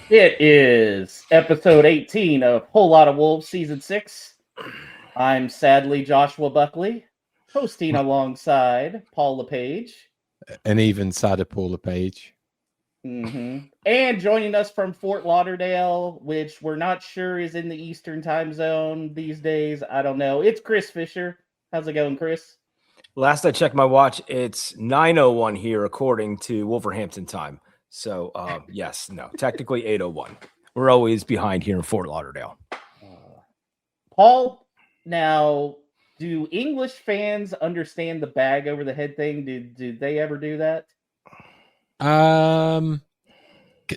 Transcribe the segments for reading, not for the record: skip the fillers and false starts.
It is episode 18 of Whole Lot of Wolves Season 6. I'm sadly Joshua Buckley, hosting alongside Paul LePage. An even sadder Paul LePage. And joining us from Fort Lauderdale, which we're not sure is in the Eastern time zone these days. I don't know. It's Chris Fischer. How's it going, Chris? Last I checked my watch, it's 9:01 here according to Wolverhampton time. So, yes, no, technically 8:01. We're always behind here in Fort Lauderdale. Paul, now, do English fans understand the bag over the head thing? Did they ever do that?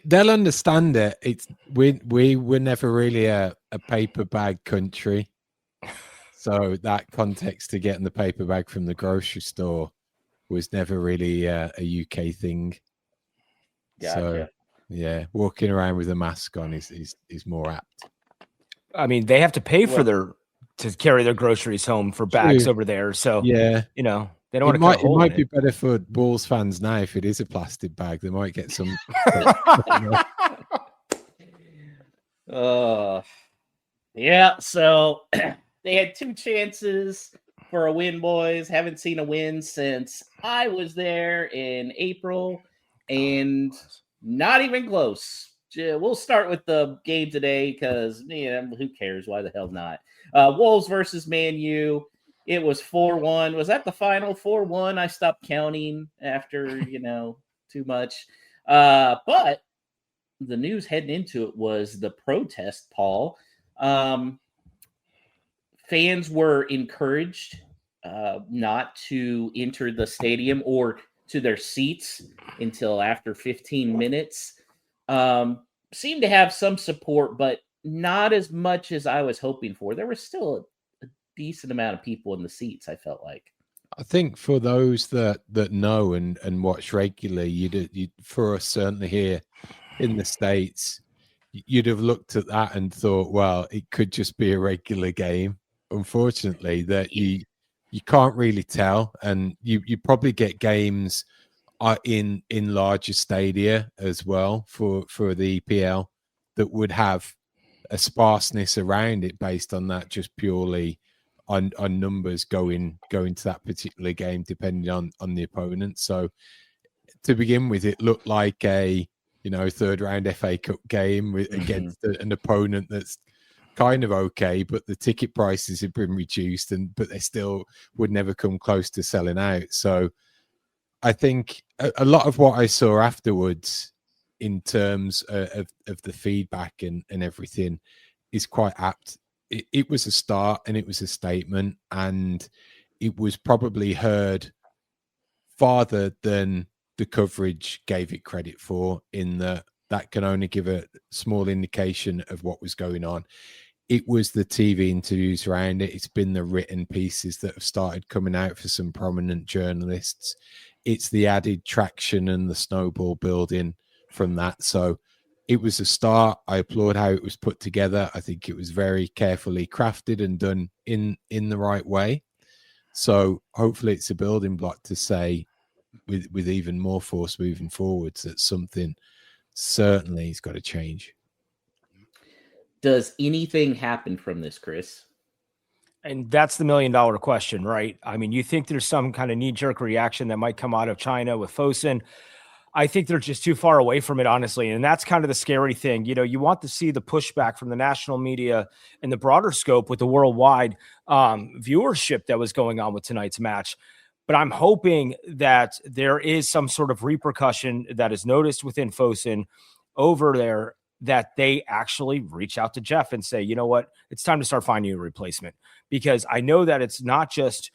They'll understand it. We were never really a paper bag country. So that context to getting the paper bag from the grocery store was never really a UK thing. Gotcha. So, yeah, walking around with a mask on is more apt. I mean, they have to pay to carry their groceries home for bags over there. So, yeah, they don't want to cut a hole It might be in better for Wolves fans now if it is a plastic bag. They might get some. Yeah, so they had two chances for a win, boys. Haven't seen a win since I was there in April, and not even close. We'll start with the game today because, who cares? Why the hell not? Wolves versus Man U. It was 4-1. Was that the final 4-1? I stopped counting after, too much. But the news heading into it was the protest, Paul. Fans were encouraged not to enter the stadium or to their seats until after 15 minutes. Seemed to have some support, but not as much as I was hoping for. There was still a decent amount of people in the seats, I felt like. I think for those that know and watch regularly, you'd for us certainly here in the States, you'd have looked at that and thought, well, it could just be a regular game. Unfortunately, that you can't really tell, and you probably get games in larger stadia as well for the EPL that would have a sparseness around it based on that, just purely on numbers going to that particular game depending on the opponent. So to begin with, it looked like a third round FA Cup game against an opponent that's kind of okay, but the ticket prices have been reduced, but they still would never come close to selling out. So I think a lot of what I saw afterwards in terms of the feedback and everything is quite apt. It was a start and it was a statement, and it was probably heard farther than the coverage gave it credit for, in that can only give a small indication of what was going on. It was the TV interviews around it. It's been the written pieces that have started coming out for some prominent journalists. It's the added traction and the snowball building from that. So it was a start. I applaud how it was put together. I think it was very carefully crafted and done in the right way. So hopefully it's a building block to say with even more force moving forwards that something certainly has got to change. Does anything happen from this, Chris? And that's the $1 million question, right? I mean, you think there's some kind of knee-jerk reaction that might come out of China with Fosun. I think they're just too far away from it, honestly. And that's kind of the scary thing. You want to see the pushback from the national media and the broader scope with the worldwide viewership that was going on with tonight's match. But I'm hoping that there is some sort of repercussion that is noticed within Fosun over there, that they actually reach out to Jeff and say, you know what, it's time to start finding a replacement. Because I know that it's not just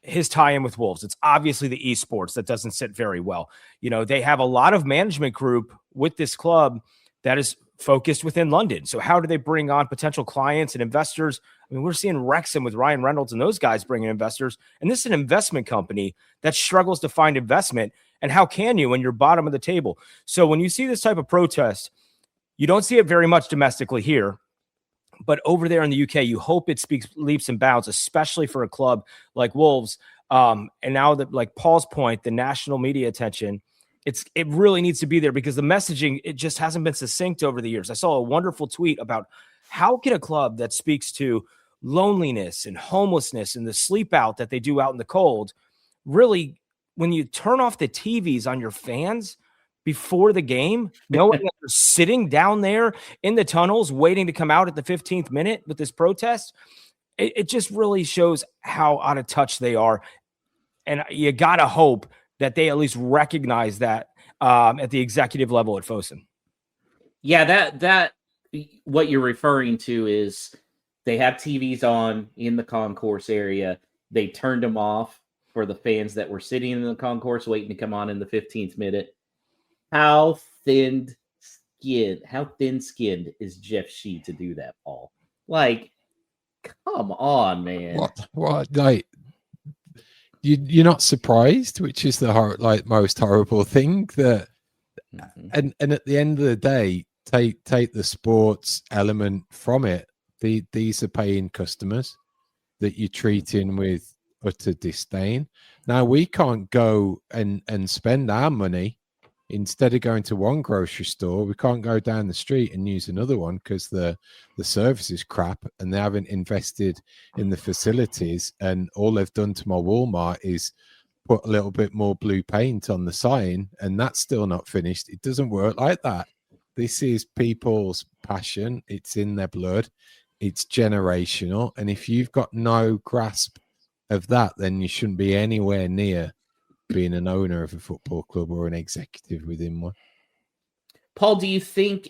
his tie-in with Wolves. It's obviously the esports that doesn't sit very well. They have a lot of management group with this club that is focused within London. So how do they bring on potential clients and investors? I mean, we're seeing Wrexham with Ryan Reynolds and those guys bringing investors. And this is an investment company that struggles to find investment. And how can you when you're bottom of the table? So when you see this type of protest, you don't see it very much domestically here, but over there in the UK, you hope it speaks leaps and bounds, especially for a club like Wolves. And now that, like Paul's point, the national media attention it really needs to be there because the messaging, it just hasn't been succinct over the years. I saw a wonderful tweet about how can a club that speaks to loneliness and homelessness and the sleep out that they do out in the cold, really, when you turn off the TVs on your fans before the game, knowing that they're sitting down there in the tunnels waiting to come out at the 15th minute with this protest, it just really shows how out of touch they are. And you got to hope that they at least recognize that at the executive level at Fosun. Yeah, that what you're referring to is they have TVs on in the concourse area. They turned them off for the fans that were sitting in the concourse waiting to come on in the 15th minute. How thin-skinned is Jeff Shee to do that, Paul? Like, come on, man. What? Like, you're not surprised, which is the most horrible thing that. And at the end of the day, take the sports element from it. These are paying customers that you're treating with utter disdain. Now we can't go and spend our money. Instead of going to one grocery store, we can't go down the street and use another one because the service is crap and they haven't invested in the facilities. And all they've done to my Walmart is put a little bit more blue paint on the sign, and that's still not finished. It doesn't work like that. This is people's passion. It's in their blood. It's generational. And if you've got no grasp of that, then you shouldn't be anywhere near being an owner of a football club or an executive within one. Paul, do you think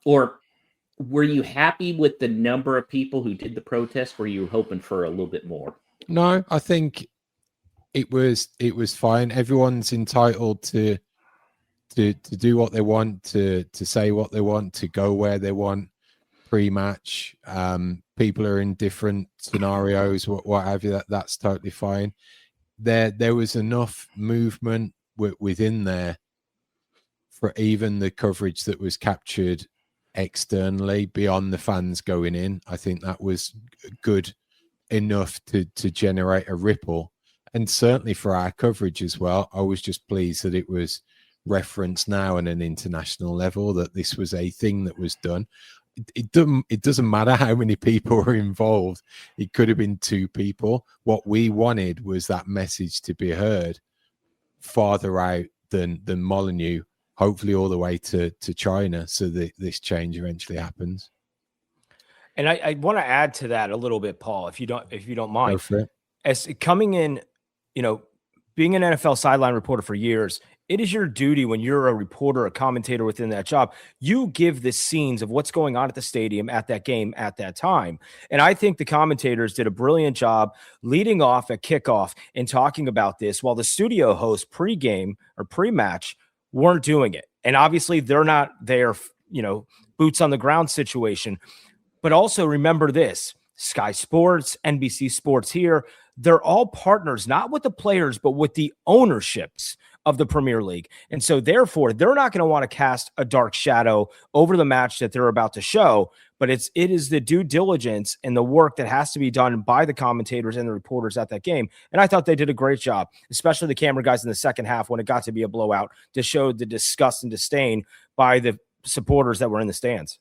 or were you happy with the number of people who did the protest? Were you hoping for a little bit more? No, I think it was fine. Everyone's entitled to do what they want, to say what they want, to go where they want pre-match. People are in different scenarios, what have you. That's totally fine. There was enough movement within there for even the coverage that was captured externally beyond the fans going in. I think that was good enough to generate a ripple. And certainly for our coverage as well, I was just pleased that it was referenced now on an international level, that this was a thing that was done. It doesn't matter how many people were involved. It could have been 2 people. What we wanted was that message to be heard farther out than Molineux, hopefully all the way to China, so that this change eventually happens. And I want to add to that a little bit, Paul, if you don't mind. Go for it. As coming in, being an NFL sideline reporter for years, it is your duty when you're a reporter, a commentator within that job, you give the scenes of what's going on at the stadium at that game at that time. And I think the commentators did a brilliant job leading off at kickoff and talking about this, while the studio hosts pregame or pre-match weren't doing it. And obviously they're not there, boots on the ground situation. But also remember this, Sky Sports, NBC Sports here, they're all partners, not with the players, but with the ownerships of the Premier League. And so therefore, they're not going to want to cast a dark shadow over the match that they're about to show, but it is the due diligence and the work that has to be done by the commentators and the reporters at that game. And I thought they did a great job, especially the camera guys in the second half when it got to be a blowout, to show the disgust and disdain by the supporters that were in the stands.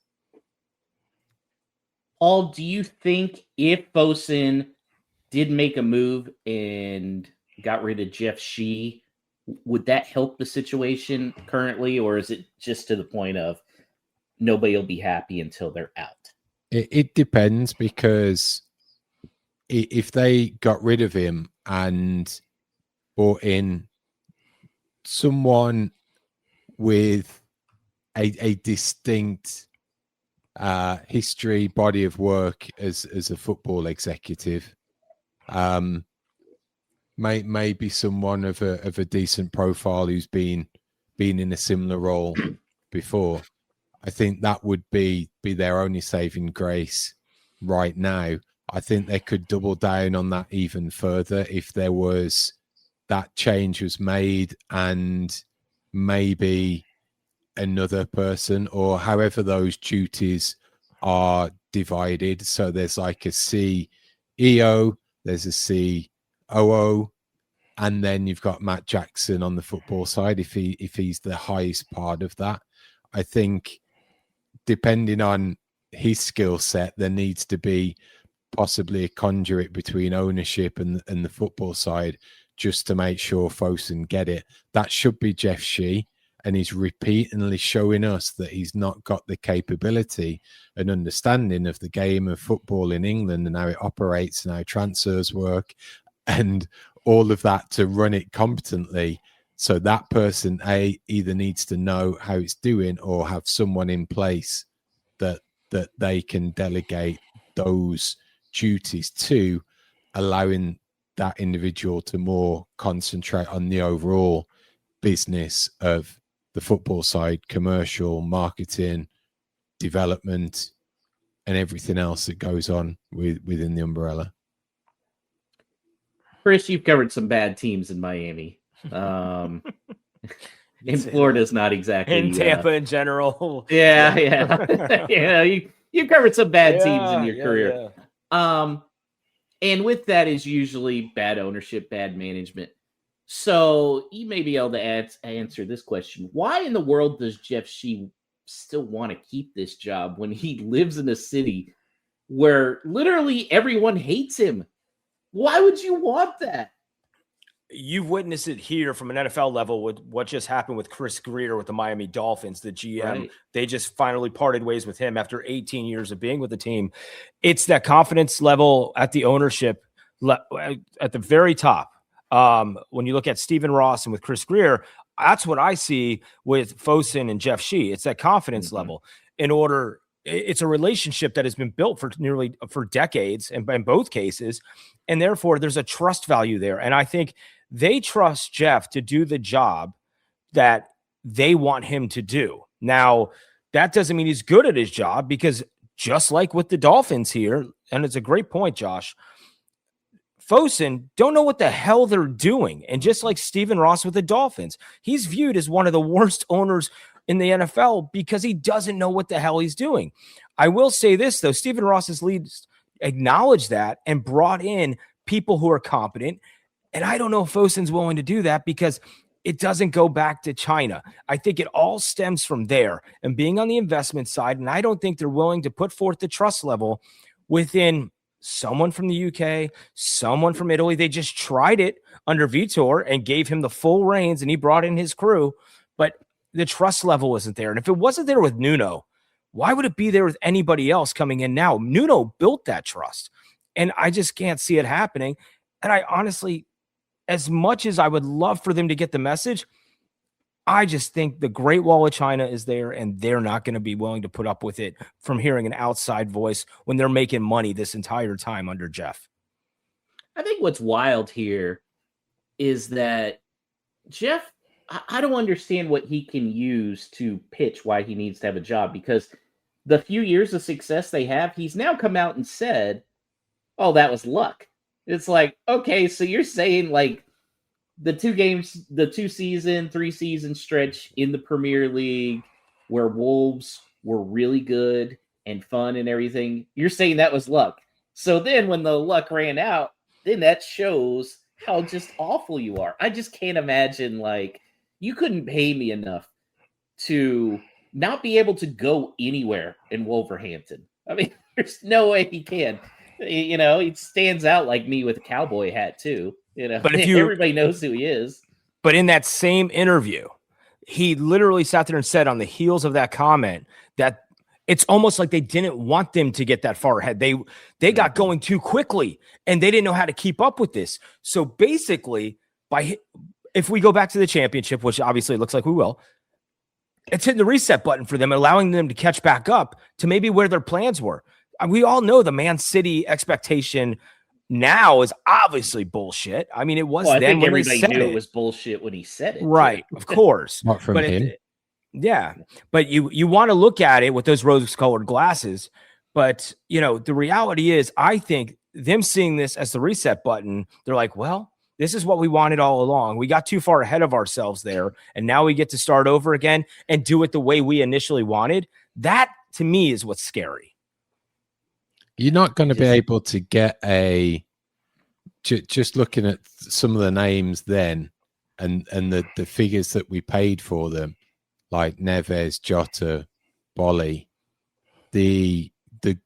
Paul, do you think if Fosun did make a move and got rid of Jeff Shee, would that help the situation currently, or is it just to the point of nobody will be happy until they're out? It depends, because if they got rid of him and brought in someone with a distinct history, body of work as a football executive, maybe someone of a decent profile who's been in a similar role before, I think that would be their only saving grace right now. I think they could double down on that even further if there was that change was made, and maybe another person, or however those duties are divided. So there's like a CEO, there's a COO, and then you've got Matt Jackson on the football side if he's the highest part of that. I think depending on his skill set, there needs to be possibly a conduit between ownership and the football side, just to make sure Fosun get it. That should be Jeff Shee, and he's repeatedly showing us that he's not got the capability and understanding of the game of football in England and how it operates and how transfers work and all of that to run it competently. So that person either needs to know how it's doing or have someone in place that they can delegate those duties to, allowing that individual to more concentrate on the overall business of the football side, commercial, marketing, development, and everything else that goes on within the umbrella. Chris, you've covered some bad teams in Miami. In Florida's not exactly in Tampa in general. Yeah. You covered some bad teams in your career. And with that is usually bad ownership, bad management. So you may be able to answer this question. Why in the world does Jeff Shee still want to keep this job when he lives in a city where literally everyone hates him? Why would you want that? You've witnessed it here from an NFL level with what just happened with Chris Greer with the Miami Dolphins, the GM. Right. They just finally parted ways with him after 18 years of being with the team. It's that confidence level at the ownership at the very top. When you look at Stephen Ross and with Chris Greer, that's what I see with Fosun and Jeff Shee. It's that confidence level. It's a relationship that has been built for decades and in both cases. And therefore there's a trust value there. And I think they trust Jeff to do the job that they want him to do. Now, that doesn't mean he's good at his job, because just like with the Dolphins here, and it's a great point, Josh, Fosun don't know what the hell they're doing. And just like Stephen Ross with the Dolphins, he's viewed as one of the worst owners in the NFL because he doesn't know what the hell he's doing. I will say this, though. Stephen Ross's leads acknowledged that and brought in people who are competent. And I don't know if Fosun's willing to do that, because it doesn't go back to China. I think it all stems from there and being on the investment side. And I don't think they're willing to put forth the trust level within someone from the UK, someone from Italy. They just tried it under Vitor and gave him the full reins, and he brought in his crew. But the trust level wasn't there. And if it wasn't there with Nuno, why would it be there with anybody else coming in now? Nuno built that trust, and I just can't see it happening. And I honestly, as much as I would love for them to get the message, I just think the Great Wall of China is there, and they're not going to be willing to put up with it from hearing an outside voice when they're making money this entire time under Jeff. I think what's wild here is that Jeff, I don't understand what he can use to pitch why he needs to have a job, because the few years of success they have, he's now come out and said, oh, that was luck. It's like, okay, so you're saying like the 3-season stretch in the Premier League where Wolves were really good and fun and everything, you're saying that was luck. So then when the luck ran out, then that shows how just awful you are. I just can't imagine, like, you couldn't pay me enough to not be able to go anywhere in Wolverhampton. I mean, there's no way he can. You know, he stands out like me with a cowboy hat too. You know, but everybody knows who he is. But in that same interview, he literally sat there and said on the heels of that comment that it's almost like they didn't want them to get that far ahead. They got going too quickly, and they didn't know how to keep up with this. So basically, if we go back to the championship, which obviously it looks like we will, it's hitting the reset button for them, allowing them to catch back up to maybe where their plans were. We all know the Man City expectation now is obviously bullshit. I mean, it was then when everybody knew it was bullshit when he said it. Right, of course. Not from him. Yeah, but you want to look at it with those rose-colored glasses. But, you know, the reality is, I think them seeing this as the reset button, they're like, well, this is what we wanted all along. We got too far ahead of ourselves there, and now we get to start over again and do it the way we initially wanted. That, to me, is what's scary. You're not going to be able to get a just looking at some of the names then, and the figures that we paid for them, like Neves, Jota, Bolly, the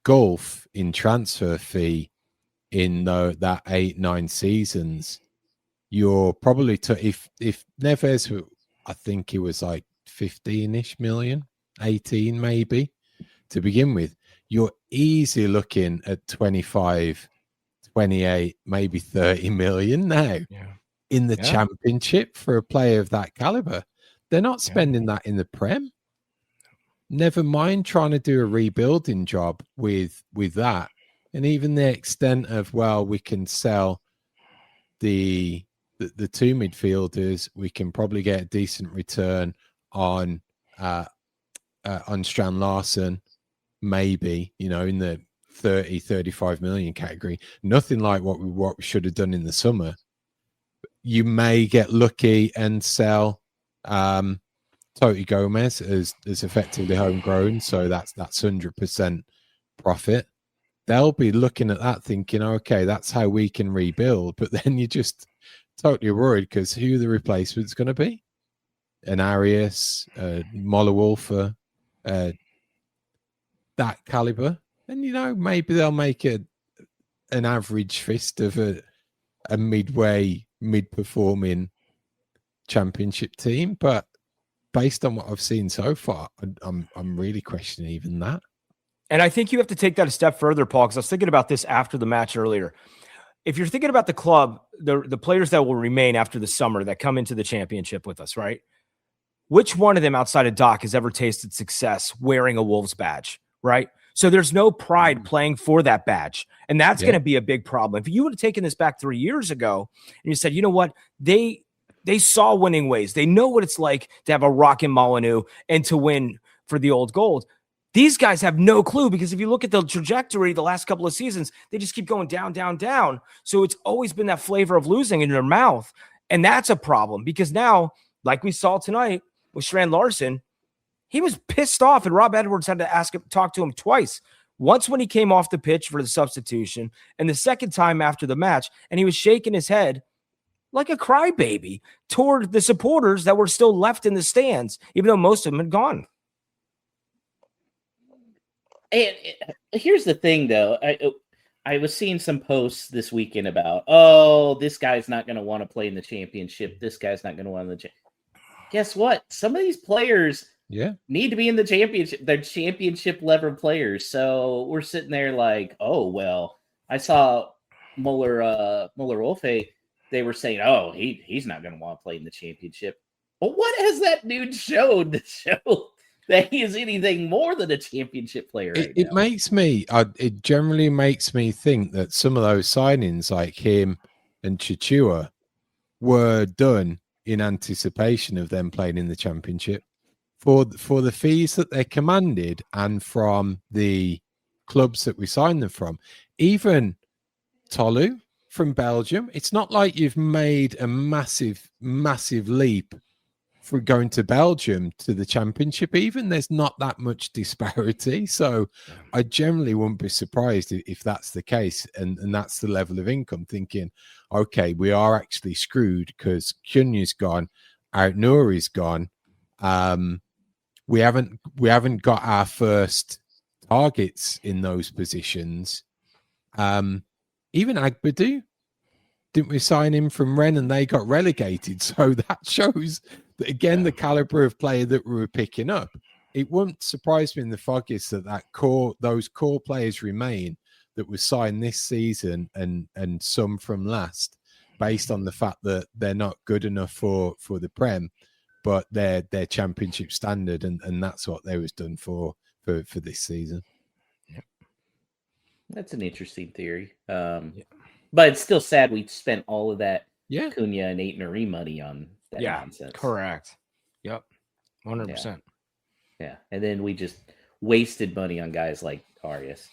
gulf in transfer fee in that 8-9 seasons, you're probably if Neves, I think he was like 15-ish million, 18 maybe to begin with, you're easily looking at 25, 28, maybe 30 million now in the championship for a player of that caliber. They're not spending that in the Prem. Never mind trying to do a rebuilding job with that. And even the extent of, well, we can sell the two midfielders, we can probably get a decent return on Strand Larsen, maybe, in the 30-35 million category. Nothing like what we should have done in the summer. You may get lucky and sell Toti Gomez as effectively homegrown, so that's 100% profit. They'll be looking at that thinking, okay, that's how we can rebuild. But then you're just totally worried because who the replacement's going to be? An Arias, Moller Wolfer, that caliber. And, maybe they'll make an average fist of a mid-performing championship team. But based on what I've seen so far, I'm really questioning even that. And I think you have to take that a step further, Paul, because I was thinking about this after the match earlier. If you're thinking about the club, the players that will remain after the summer that come into the championship with us, right? Which one of them outside of Doc has ever tasted success wearing a Wolves badge, right? So there's no pride playing for that badge. And that's going to be a big problem. If you would have taken this back 3 years ago and you said, you know what, they saw winning ways. They know what it's like to have a rock in Molineux and to win for the old gold. These guys have no clue because if you look at the trajectory the last couple of seasons, they just keep going down, down, down. So it's always been that flavor of losing in their mouth. And that's a problem because now, like we saw tonight with Strand Larsen, he was pissed off and Rob Edwards had to talk to him twice. Once when he came off the pitch for the substitution and the second time after the match, and he was shaking his head like a crybaby toward the supporters that were still left in the stands, even though most of them had gone. And here's the thing, though. I was seeing some posts this weekend about, this guy's not going to want to play in the championship. This guy's not going to want to. Guess what? Some of these players need to be in the championship. They're championship level players. So we're sitting there like, I saw Muller Wolfe. They were saying, he's not going to want to play in the championship. But what has that dude showed to show that he is anything more than a championship player? It generally makes me think that some of those signings like him and Chichua were done in anticipation of them playing in the championship for the fees that they commanded and from the clubs that we signed them from. Even Tolu from Belgium, it's not like you've made a massive leap for going to Belgium to the championship. Even there's not that much disparity. So I generally wouldn't be surprised if that's the case and that's the level of income, thinking, okay, we are actually screwed because Cunha's gone, Out-Nouri's gone. We haven't got our first targets in those positions. Even Agbadou, didn't we sign him from Rennes and they got relegated? So that shows that, again, the caliber of player that we were picking up. It wouldn't surprise me in the Foggies that those core players remain that were signed this season and some from last, based on the fact that they're not good enough for the Prem, but they're championship standard, and that's what they was done for this season. Yep. That's an interesting theory. But it's still sad we spent all of that Cunha and Aït-Nouri money on that nonsense. Correct. Yep. 100%. Yeah. And then we just wasted money on guys like Arias.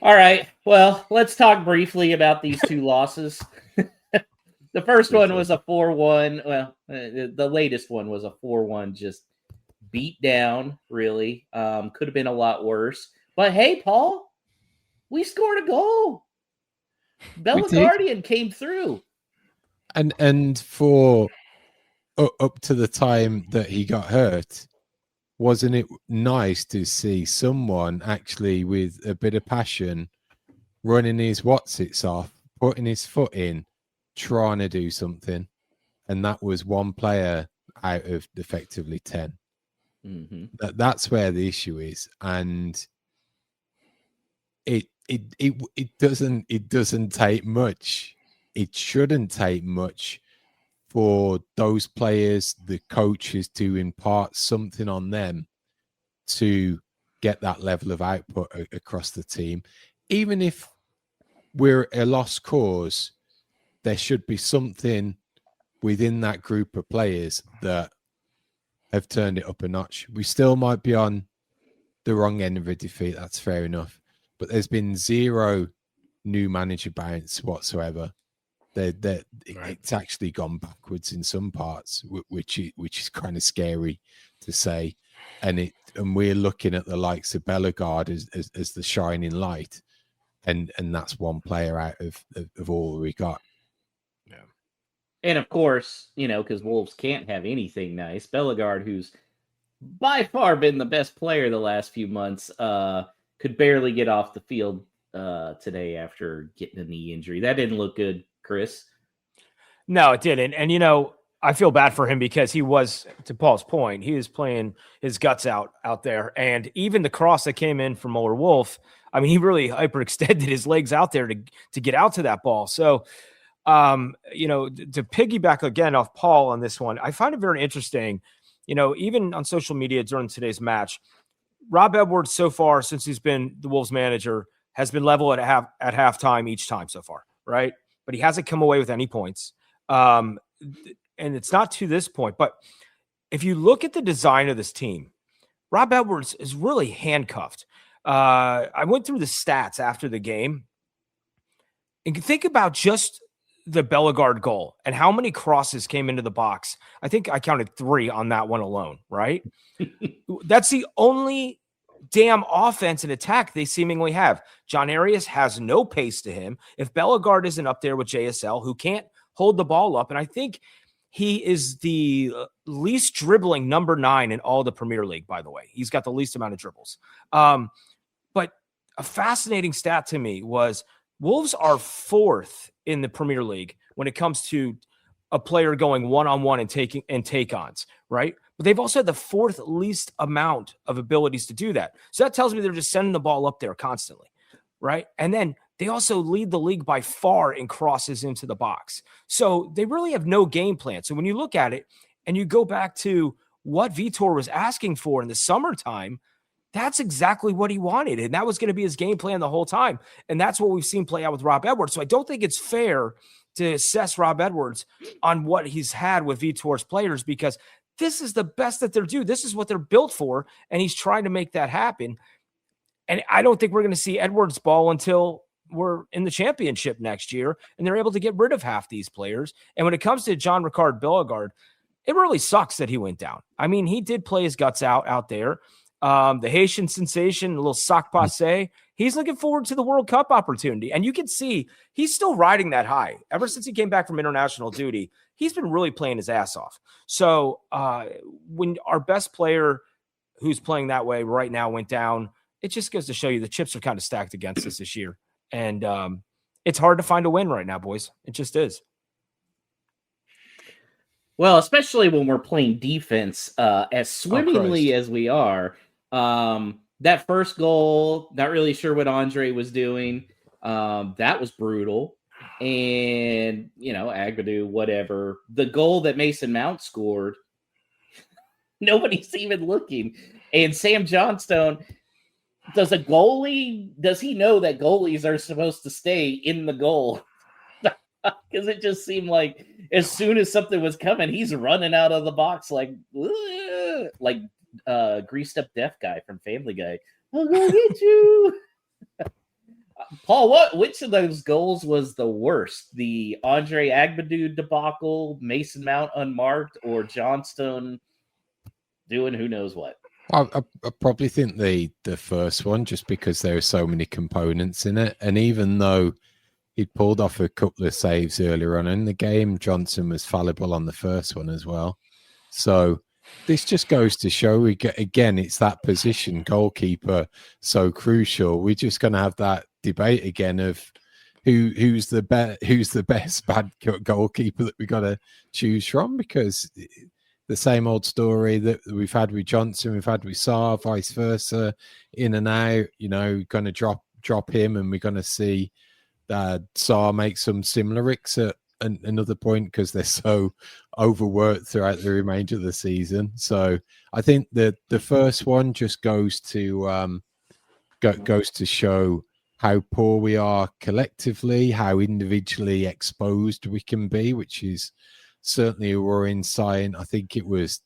All right. Well, let's talk briefly about these two losses. The first one was a 4-1. Well, the latest one was a 4-1, just beat down, really. Could have been a lot worse. But hey, Paul, we scored a goal. Bellegardian came through. And for up to the time that he got hurt, wasn't it nice to see someone actually with a bit of passion running his whatsits off, putting his foot in, trying to do something? And that was one player out of effectively 10. Mm-hmm. That's where the issue is. And it doesn't take much. It shouldn't take much for those players, the coaches, to impart something on them to get that level of output across the team. Even if we're a lost cause, there should be something within that group of players that have turned it up a notch. We still might be on the wrong end of a defeat. That's fair enough. But there's been zero new manager bounce whatsoever. It's actually gone backwards in some parts, which is kind of scary to say. And we're looking at the likes of Bellegarde as the shining light, and that's one player out of all we got. Yeah. And of course, because Wolves can't have anything nice, Bellegarde, who's by far been the best player the last few months, could barely get off the field today after getting a knee injury. That didn't look good, Chris. No, it didn't. And, I feel bad for him because he was, to Paul's point, he was playing his guts out there. And even the cross that came in from Muller Wolf, I mean, he really hyperextended his legs out there to get out to that ball. So, to piggyback again off Paul on this one, I find it very interesting. Even on social media during today's match, Rob Edwards so far, since he's been the Wolves manager, has been level at halftime each time so far, right? But he hasn't come away with any points. And it's not to this point, but if you look at the design of this team, Rob Edwards is really handcuffed. I went through the stats after the game and think about just the Bellegarde goal and how many crosses came into the box. I think I counted 3 on that one alone, right? That's the only damn offense and attack they seemingly have. John Arias has no pace to him. If Bellegarde isn't up there with JSL, who can't hold the ball up, and I think he is the least dribbling number 9 in all the Premier League, by the way. He's got the least amount of dribbles. But a fascinating stat to me was Wolves are 4th in the Premier League when it comes to a player going one-on-one and take-ons, right? But they've also had the 4th least amount of abilities to do that. So that tells me they're just sending the ball up there constantly, right? And then they also lead the league by far in crosses into the box. So they really have no game plan. So when you look at it and you go back to what Vitor was asking for in the summertime, that's exactly what he wanted. And that was going to be his game plan the whole time. And that's what we've seen play out with Rob Edwards. So I don't think it's fair to assess Rob Edwards on what he's had with Vitor's players, because this is the best that they're due. This is what they're built for. And he's trying to make that happen. And I don't think we're going to see Edwards ball until we're in the championship next year and they're able to get rid of half these players. And when it comes to Jean-Ricard Bellegarde, it really sucks that he went down. I mean, he did play his guts out there. The Haitian sensation, a little sac passe. He's looking forward to the World Cup opportunity. And you can see he's still riding that high. Ever since he came back from international duty, he's been really playing his ass off. So when our best player who's playing that way right now went down, it just goes to show you the chips are kind of stacked against us this year. And it's hard to find a win right now, boys. It just is. Well, especially when we're playing defense as swimmingly as we are. That first goal, not really sure what Andre was doing. That was brutal. And, Agbadou, whatever. The goal that Mason Mount scored, nobody's even looking. And Sam Johnstone, does he know that goalies are supposed to stay in the goal? Because it just seemed like as soon as something was coming, he's running out of the box like greased up deaf guy from Family Guy. I'll go get you. Paul, which of those goals was the worst? The Andre Agbadou debacle, Mason Mount unmarked, or Johnstone doing who knows what? I probably think the first one, just because there are so many components in it. And even though he'd pulled off a couple of saves earlier on in the game. Johnson was fallible on the first one as well. So this just goes to show, we get, again, it's that position, goalkeeper, so crucial. We're just going to have that debate again of who's the best bad goalkeeper that we got to choose from, because the same old story that we've had with Johnson, we've had with Sarr, vice versa, in and out. Going to drop him, and we're going to see Sarr make some similar ricks at another point because they're so overworked throughout the remainder of the season. So I think the first one just goes to show how poor we are collectively, how individually exposed we can be, which is certainly a worrying sign. I think it was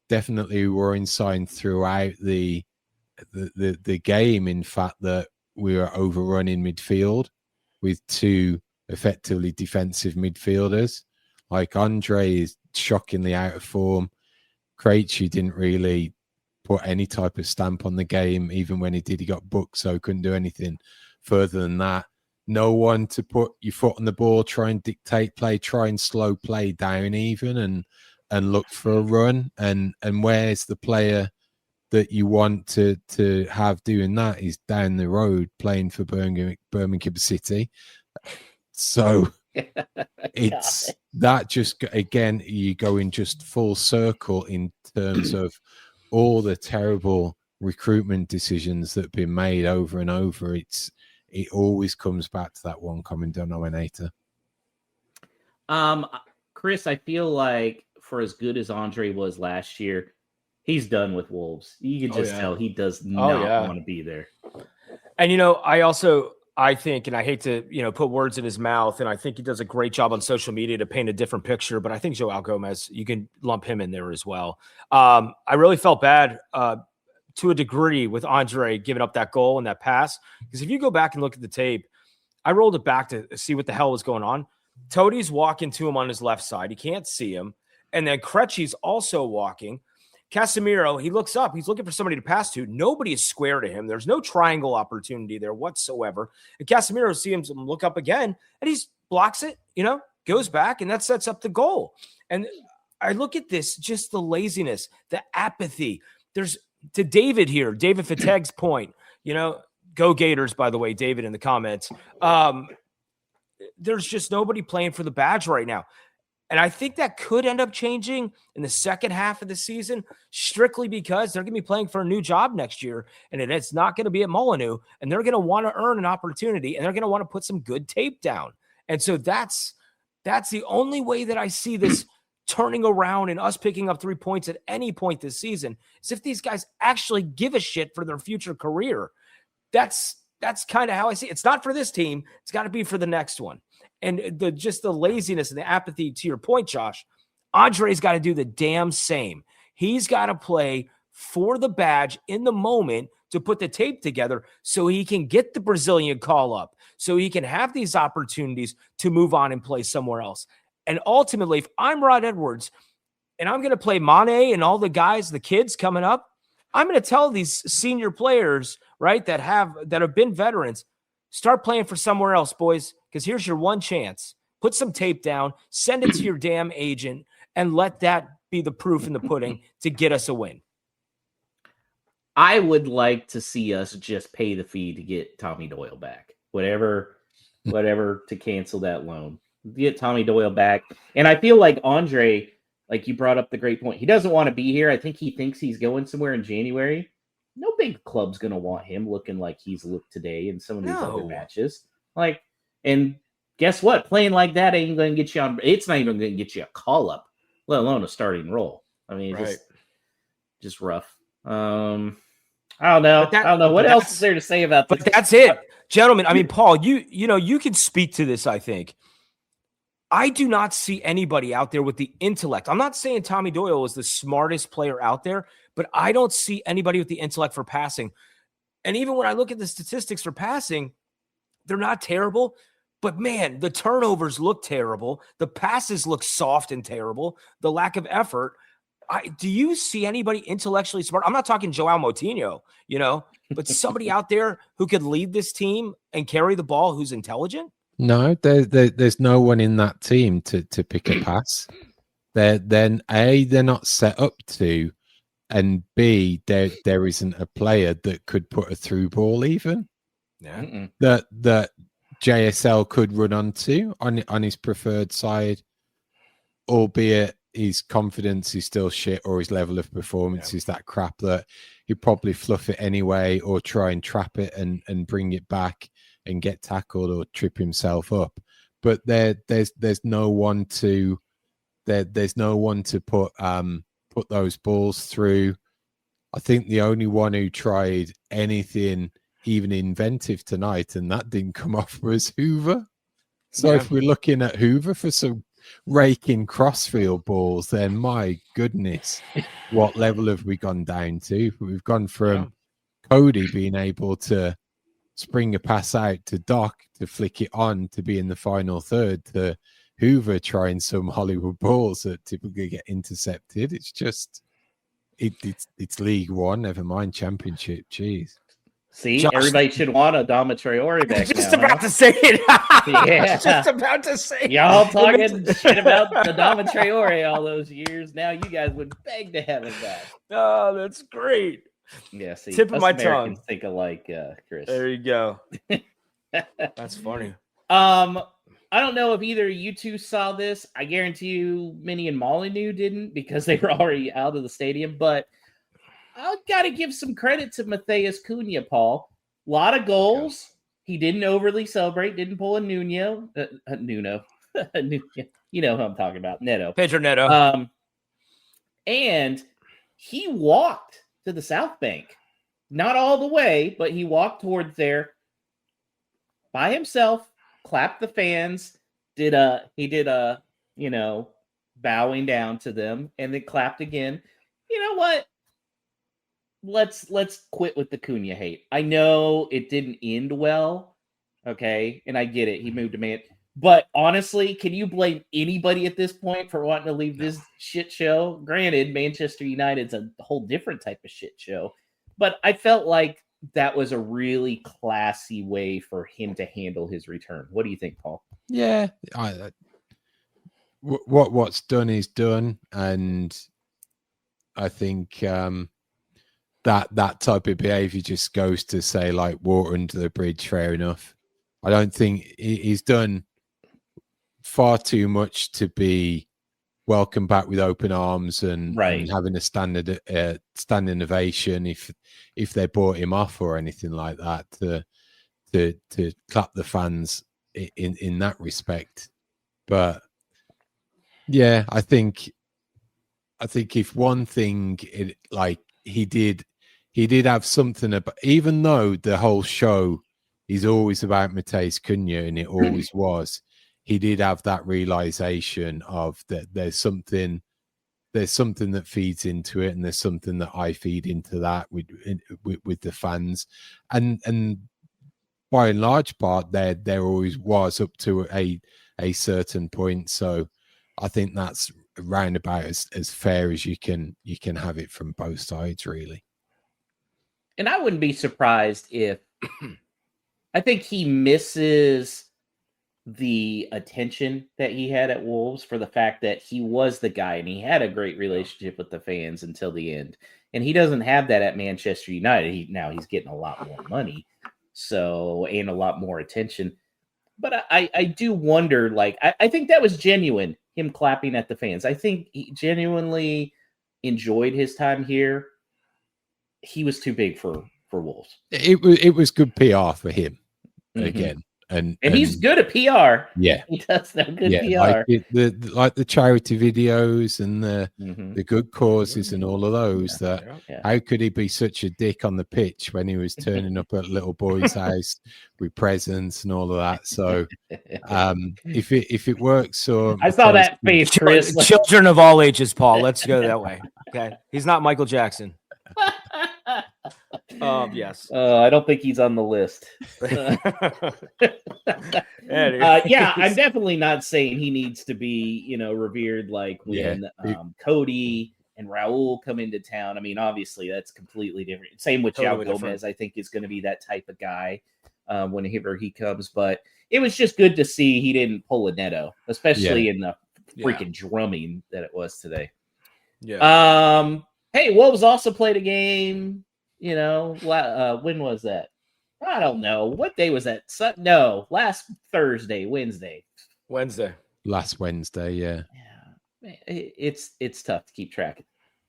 definitely a worrying sign throughout the game, in fact, that we were overrunning midfield with two effectively defensive midfielders. Like Andre is shockingly out of form. Krejci didn't really put any type of stamp on the game. Even when he did, he got booked, so couldn't do anything further than that. No one to put your foot on the ball, try and dictate play, try and slow play down even and look for a run. And where's the player that you want to have doing that is down the road playing for Birmingham City. So it's that just, again, you go in just full circle in terms of all the terrible recruitment decisions that have been made over and over. It always comes back to that one common denominator. Chris, I feel like for as good as Andre was last year, he's done with Wolves. You can just tell he does not want to be there. And, I think, and I hate to, put words in his mouth, and I think he does a great job on social media to paint a different picture, but I think Joao Gomez, you can lump him in there as well. I really felt bad to a degree with Andre giving up that goal and that pass, because if you go back and look at the tape, I rolled it back to see what the hell was going on. Tody's walking to him on his left side. He can't see him. And then Krejci's also walking. Casemiro, he looks up. He's looking for somebody to pass to. Nobody is square to him. There's no triangle opportunity there whatsoever. And Casemiro sees him look up again, and he blocks it, goes back, and that sets up the goal. And I look at this, just the laziness, the apathy. There's, to David here, David Fateg's point, go Gators, by the way, David, in the comments. There's just nobody playing for the badge right now. And I think that could end up changing in the second half of the season, strictly because they're going to be playing for a new job next year, and it's not going to be at Molineux, and they're going to want to earn an opportunity, and they're going to want to put some good tape down. And so that's the only way that I see this turning around and us picking up 3 points at any point this season, is if these guys actually give a shit for their future career. That's kind of how I see it. It's not for this team. It's got to be for the next one. And the laziness and the apathy, to your point, Josh, Andre's got to do the damn same. He's got to play for the badge in the moment to put the tape together so he can get the Brazilian call up, so he can have these opportunities to move on and play somewhere else. And ultimately, if I'm Rod Edwards and I'm going to play Mane and all the guys, the kids coming up, I'm going to tell these senior players, right, that have been veterans, start playing for somewhere else, boys, because here's your one chance. Put some tape down, send it to your damn agent, and let that be the proof in the pudding to get us a win. I would like to see us just pay the fee to get Tommy Doyle back. Whatever to cancel that loan. Get Tommy Doyle back. And I feel like Andre, like you brought up the great point, he doesn't want to be here. I think he thinks he's going somewhere in January. No big club's going to want him looking like he's looked today in some of these other matches. Like, and guess what? Playing like that ain't going to get you on. It's not even going to get you a call up, let alone a starting role. I mean, just rough. I don't know. I don't know. What else is there to say about this? But that's it. Gentlemen, I mean, Paul, you can speak to this, I think. I do not see anybody out there with the intellect. I'm not saying Tommy Doyle is the smartest player out there, but I don't see anybody with the intellect for passing. And even when I look at the statistics for passing, they're not terrible. But, man, the turnovers look terrible. The passes look soft and terrible. The lack of effort. Do you see anybody intellectually smart? I'm not talking Joao Moutinho, but somebody out there who could lead this team and carry the ball who's intelligent? No, there's no one in that team to pick a pass. They're not set up to, and B, there isn't a player that could put a through ball even. Yeah. That JSL could run onto on his preferred side, albeit his confidence is still shit or his level of performance is that crap that he'd probably fluff it anyway or try and trap it and bring it back and get tackled or trip himself up. But there's no one to there's no one to put those balls through. I think the only one who tried anything even inventive tonight, and that didn't come off, was Hoover. So if we're looking at Hoover for some raking crossfield balls, then my goodness, what level have we gone down to? We've gone from Cody being able to spring a pass out to Doc to flick it on to be in the final third to Hoover trying some Hollywood balls that typically get intercepted. It's just it's League One, never mind Championship. Jeez. See, Josh, everybody should want Adama Traore back just now. about to say it. Yeah. Just about to say it. Y'all talking shit about Adama Traore all those years. Now you guys would beg to have him back. Oh, that's great. Yeah, see, Tip of my Americans tongue. think alike, Chris. There you go. That's funny. I don't know if either of you two saw this. I guarantee you Minnie and Molineux didn't because they were already out of the stadium. But I've got to give some credit to Matheus Cunha, Paul. A lot of goals. He didn't overly celebrate. Didn't pull a Nuno. Nuno. You know who I'm talking about. Neto. Pedro Neto. And he walked to the South Bank. Not all the way, but he walked towards there by himself. Clapped the fans, he did a bowing down to them, and then clapped again. You know what? Let's quit with the Cunha hate. I know it didn't end well, okay, and I get it. He moved to man, but honestly, can you blame anybody at this point for wanting to leave this shit show? Granted, Manchester United's a whole different type of shit show, but I felt like that was a really classy way for him to handle his return. What do you think, Paul? Yeah, what's done is done, and I think that type of behavior just goes to say like water under the bridge. Fair enough. I don't think he's done far too much to be welcomed back with open arms and having a standing ovation if they bought him off or anything like that to clap the fans in that respect. But yeah, I think if one thing he did have something about, even though the whole show is always about Matheus Cunha and it always was, he did have that realization of that there's something that feeds into it, and there's something that I feed into that with the fans, and by and large part there always was up to a certain point. So I think that's roundabout as fair as you can have it from both sides, really. And I wouldn't be surprised if I think he misses the attention that he had at Wolves for the fact that he was the guy and he had a great relationship with the fans until the end. And he doesn't have that at Manchester United. Now he's getting a lot more money, and a lot more attention. But I do wonder, I think that was genuine, him clapping at the fans. I think he genuinely enjoyed his time here. He was too big for Wolves. It was good PR for him again. And he's good at PR. Yeah, he does that good PR. Like the charity videos and the good causes and all of those. How could he be such a dick on the pitch when he was turning up at a little boy's house with presents and all of that? So, if it works, so I saw that face, Chris. Children of all ages, Paul. Let's go that way. Okay, he's not Michael Jackson. Yes. I don't think he's on the list. Yeah, I'm definitely not saying he needs to be, revered like when Cody and Raul come into town. I mean, obviously that's completely different. Same with João Gomez. I think is going to be that type of guy. whenever he comes. But it was just good to see he didn't pull a Neto, especially in the freaking drumming that it was today. Yeah. Hey, Wolves also played a game. You know, when was that? I don't know. What day was that? No, last Wednesday. Last Wednesday, yeah. It's tough to keep track.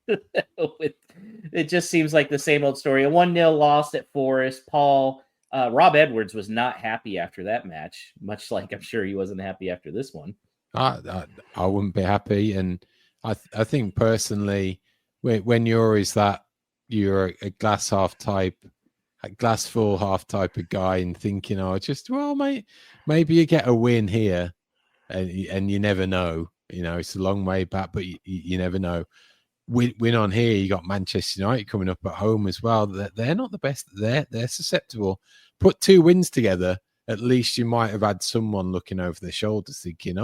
It just seems like the same old story. A 1-0 loss at Forest. Paul, Rob Edwards was not happy after that match, much like I'm sure he wasn't happy after this one. I wouldn't be happy, and I think personally, when you're a glass half type, a glass full half type of guy, and thinking, maybe you get a win here, and you never know. You know, it's a long way back, but you never know. Win on here, you got Manchester United coming up at home as well. They're not the best. They're susceptible. Put 2 wins together, at least you might have had someone looking over their shoulders thinking,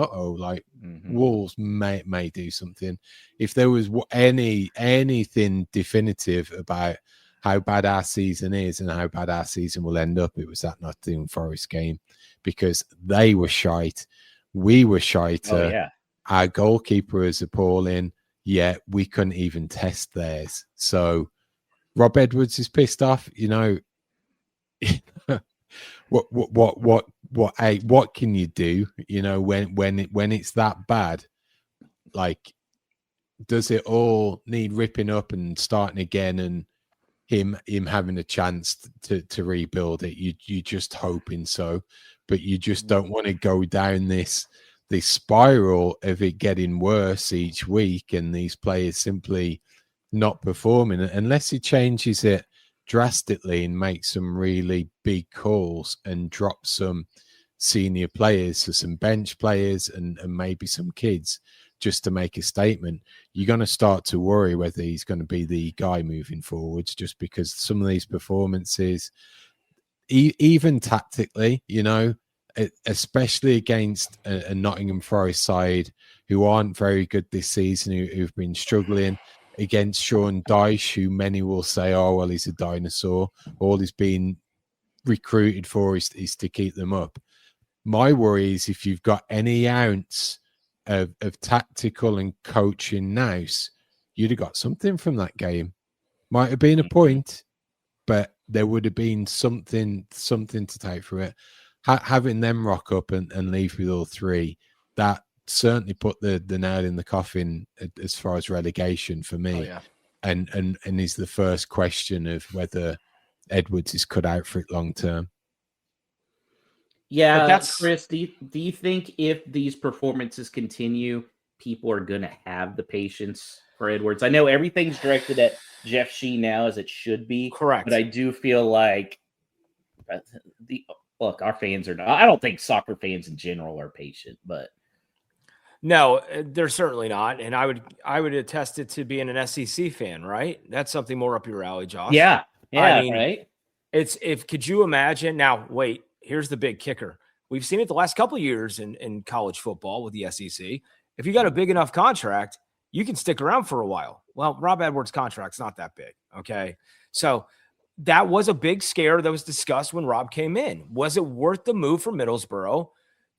Wolves may do something. If there was anything definitive about how bad our season is and how bad our season will end up, it was that Nottingham Forest game, because they were shite. We were shiter. Oh, yeah. Our goalkeeper was appalling, yet we couldn't even test theirs. So Rob Edwards is pissed off. You know, what can you do? You know, when it's that bad, like, does it all need ripping up and starting again and him having a chance to rebuild it? You just hoping so, but you just don't want to go down this spiral of it getting worse each week and these players simply not performing unless he changes it drastically and makes some really big calls and drop some senior players, so some bench players and maybe some kids, just to make a statement. You're going to start to worry whether he's going to be the guy moving forwards, just because some of these performances, even tactically, you know, especially against a Nottingham Forest side who aren't very good this season, who've been struggling, against Sean Dyche, who many will say, oh, well, he's a dinosaur. All he's been recruited for is to keep them up. My worry is if you've got any ounce of tactical and coaching nous, you'd have got something from that game. Might have been a point, but there would have been something to take from it. Having them rock up and leave with all 3, that certainly put the nail in the coffin as far as relegation for me. And is the first question of whether Edwards is cut out for it long term. Yeah, that's Chris. Do you think if these performances continue, people are going to have the patience for Edwards? I know everything's directed at Jeff Shee now, as it should be. Correct. But I do feel like our fans are not. I don't think soccer fans in general are patient, but no, they're certainly not. And I would attest it to being an SEC fan, right? That's something more up your alley, Josh. Yeah, I mean, right. Could you imagine now? Wait, here's the big kicker. We've seen it the last couple of years in college football with the SEC. If you got a big enough contract, you can stick around for a while. Well, Rob Edwards' contract's not that big. Okay. So that was a big scare that was discussed when Rob came in. Was it worth the move for Middlesbrough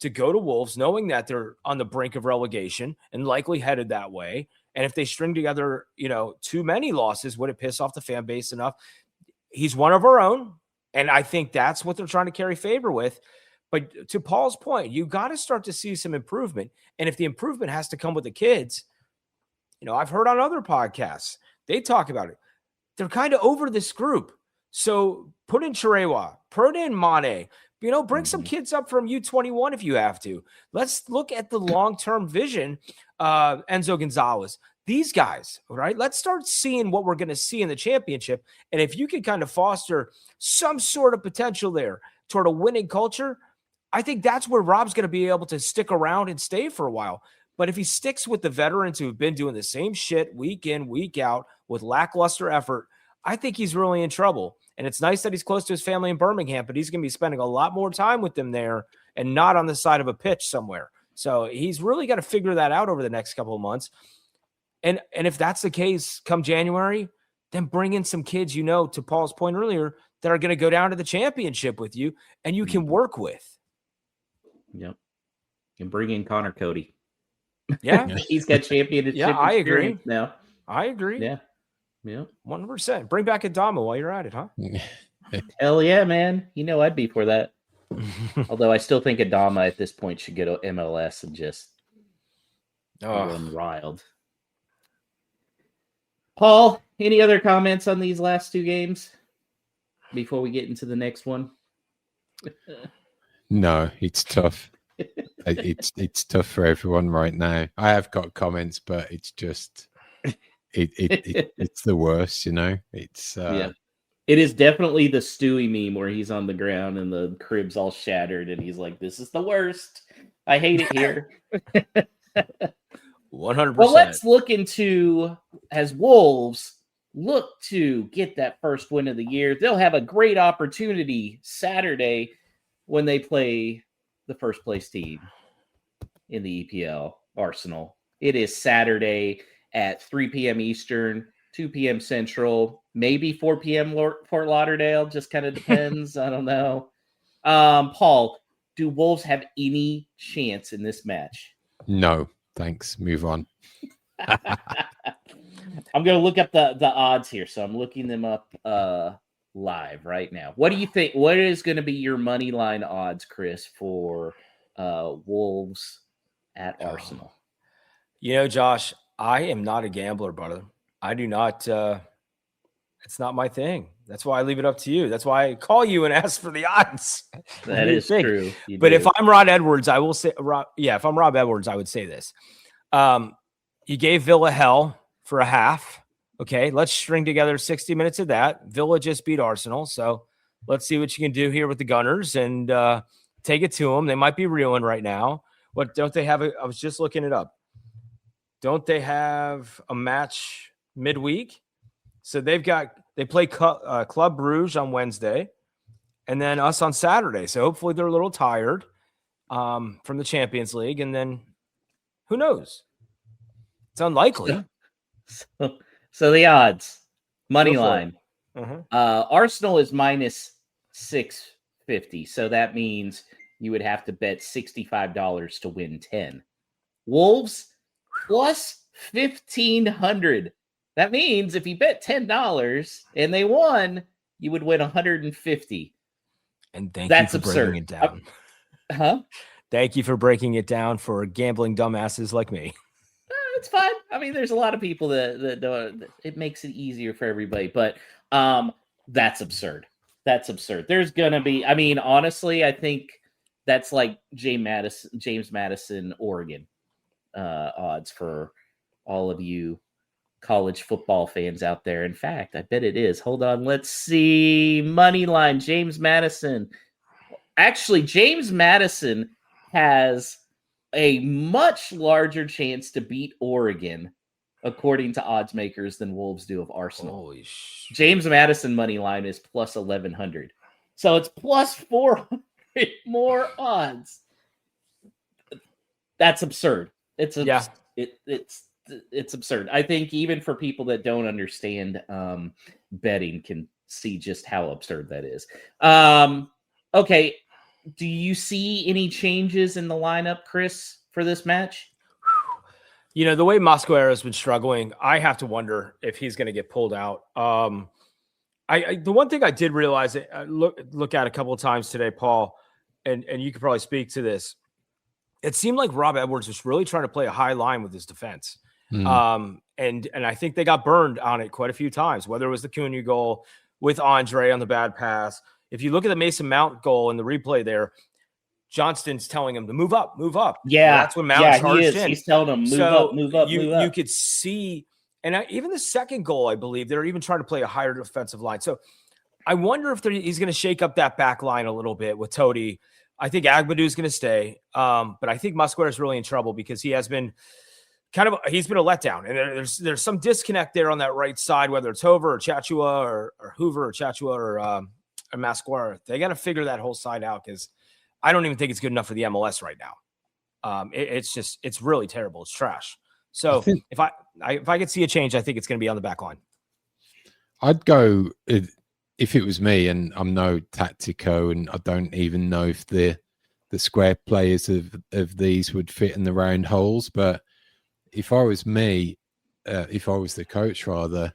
to go to Wolves, knowing that they're on the brink of relegation and likely headed that way? And if they string together, too many losses, would it piss off the fan base enough? He's one of our own. And I think that's what they're trying to carry favor with. But to Paul's point, you got to start to see some improvement. And if the improvement has to come with the kids, I've heard on other podcasts, they talk about it. They're kind of over this group. So put in Chirewa, put in Mane, bring some kids up from U21 if you have to. Let's look at the long-term vision. Enzo Gonzalez, these guys, right? Let's start seeing what we're going to see in the championship. And if you can kind of foster some sort of potential there toward a winning culture, I think that's where Rob's going to be able to stick around and stay for a while. But if he sticks with the veterans who have been doing the same shit week in, week out with lackluster effort, I think he's really in trouble. And it's nice that he's close to his family in Birmingham, but he's going to be spending a lot more time with them there and not on the side of a pitch somewhere. So he's really got to figure that out over the next couple of months. And if that's the case come January, then bring in some kids, to Paul's point earlier, that are going to go down to the championship with you and you can work with. Yep. And bring in Connor Cody. Yeah. He's got championship I agree. experience now. I agree. Yeah. Yeah. 100%. Bring back Adama while you're at it, huh? Hell yeah, man. I'd be for that. Although I still think Adama at this point should get MLS and just run wild. Paul, any other comments on these last two games before we get into the next one? No, it's tough. It's tough for everyone right now. I have got comments, but it's just it's the worst, It's yeah. It is definitely the Stewie meme where he's on the ground and the crib's all shattered and he's like, "This is the worst. I hate it here." 100%. Well, let's look into, as Wolves look to get that first win of the year. They'll have a great opportunity Saturday when they play the first place team in the EPL, Arsenal. It is Saturday at 3 p.m. Eastern, 2 p.m. Central, maybe 4 p.m. Fort Lauderdale. Just kind of depends. I don't know. Paul, do Wolves have any chance in this match? No, thanks. Move on. I'm going to look up the odds here. So I'm looking them up live right now. What do you think? What is going to be your money line odds, Chris, for Wolves at Arsenal? Josh, I am not a gambler, brother. I do not. It's not my thing. That's why I leave it up to you. That's why I call you and ask for the odds. That is true. But if I'm Rod Edwards, I will say, if I'm Rob Edwards, I would say this. You gave Villa hell for a half. Okay, let's string together 60 minutes of that. Villa just beat Arsenal, so let's see what you can do here with the Gunners and take it to them. They might be reeling right now. What don't they have? I was just looking it up. Don't they have a match midweek? So they play Club Brugge on Wednesday, and then us on Saturday. So hopefully they're a little tired from the Champions League, and then who knows? It's unlikely. So the odds, money line. Uh-huh. Arsenal is minus 650. So that means you would have to bet $65 to win 10. Wolves plus 1,500. That means if you bet $10 and they won, you would win 150. And That's you for absurd. breaking it down. Huh? Thank you for breaking it down for gambling dumbasses like me. It's fine. I mean, there's a lot of people that don't, it makes it easier for everybody, but that's absurd. That's absurd. There's gonna be. I mean, honestly, I think that's like James Madison, Oregon odds for all of you college football fans out there. In fact, I bet it is. Hold on, let's see. Money line, James Madison. Actually, James Madison has a much larger chance to beat Oregon, according to odds makers, than Wolves do of Arsenal. Holy shit. James Madison money line is plus 1,100. So it's plus 400 more odds. That's absurd. It's absurd. I think even for people that don't understand betting can see just how absurd that is. Okay. Do you see any changes in the lineup, Chris, for this match? The way Mosquera has been struggling, I have to wonder if he's going to get pulled out. The one thing I did realize, look at a couple of times today, Paul, and you could probably speak to this. It seemed like Rob Edwards was really trying to play a high line with his defense. And I think they got burned on it quite a few times, whether it was the Cunha goal with Andre on the bad pass. If you look at the Mason Mount goal in the replay there, Johnston's telling him to move up. Yeah. That's when Mount charged in. He's telling him, move up. You could see, and even the second goal, I believe, they're even trying to play a higher defensive line. So I wonder if he's going to shake up that back line a little bit with Toti. I think Agbadou's going to stay. But I think Mosquera is really in trouble because he has been he's been a letdown. And there's some disconnect there on that right side, whether it's Hoover or Chachua or Hoover or Chachua or Mosquera. They got to figure that whole side out because I don't even think it's good enough for the MLS right now. It's really terrible. It's trash. So if I could see a change, I think it's going to be on the back line. I'd go if it was me, and I'm no tactico, and I don't even know if the square players of these would fit in the round holes, but if I was me, if I was the coach rather,